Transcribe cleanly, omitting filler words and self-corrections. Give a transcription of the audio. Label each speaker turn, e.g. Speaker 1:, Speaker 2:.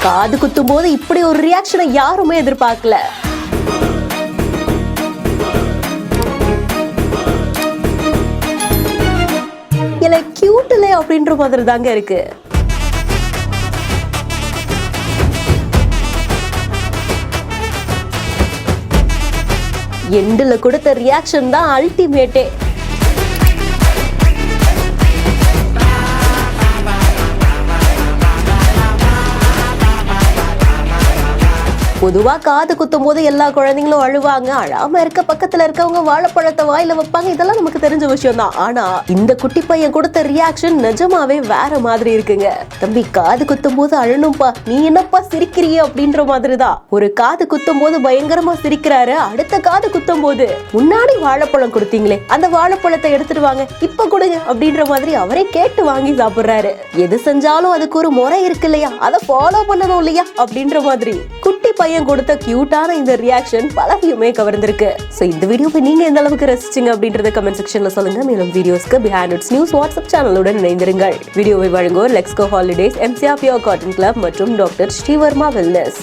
Speaker 1: காது குத்தும் போது இப்படி ஒரு ரியாக்ஷனை யாருமே எதிர்பார்க்கல. இல்ல கியூட்ல அப்படின்ற மாதிரி தாங்க இருக்கு. எண்டுல கொடுத்த ரியாக்ஷன் தான் அல்டிமேட்டே. பொதுவா காது குத்தும் போது எல்லா குழந்தைங்களும் அழுவாங்க, அழாம இருக்க பக்கத்துல இருக்கவங்க வாழைப்பழத்தை வாயில வைப்பாங்க, இதெல்லாம் நமக்கு தெரிஞ்ச விஷயம் தான். ஆனா இந்த குட்டி பையன் கொடுத்த ரியாக்ஷன் நிஜமாவே வேற மாதிரி இருக்குங்க. தம்பி காது குத்தும் போது அழணும்பா, நீ என்னப்பா சிரிக்கிறிய அப்படின்ற மாதிரிதான். ஒரு காது குத்தும் போது பயங்கரமா சிரிக்கிறாரு, அடுத்த காது குத்தும் போது முன்னாடி வாழைப்பழம் கொடுத்தீங்களே அந்த வாழைப்பழத்தை எடுத்துட்டு வாங்க இப்ப கொடுங்க அப்படின்ற மாதிரி அவரே கேட்டு வாங்கி சாப்பிடுறாரு. எது செஞ்சாலும் அதுக்கு ஒரு முறை இருக்கு இல்லையா, அதை ஃபாலோ பண்ணணும் இல்லையா அப்படின்ற மாதிரி குட்டி பையன் கொடுத்த கியூட்டான இந்த ரியாக்ஷன் பலரையுமே கவர்ந்திருக்கு. சோ இந்த வீடியோவை நீங்க எந்த அளவுக்கு ரசிச்சீங்க அப்படின்றத கமெண்ட் செக்ஷன்ல சொல்லுங்க. மேலும் வீடியோஸ்க்கு பிஹைண்ட் இட்ஸ் நியூஸ் வாட்ஸ்அப் சேனலுடன் இணைந்திருங்கள். வீடியோவை வழங்குவோர் Lexco holidays, MCR pure cotton club மற்றும் டாக்டர் ஸ்ரீவர்மா வெல்னஸ்.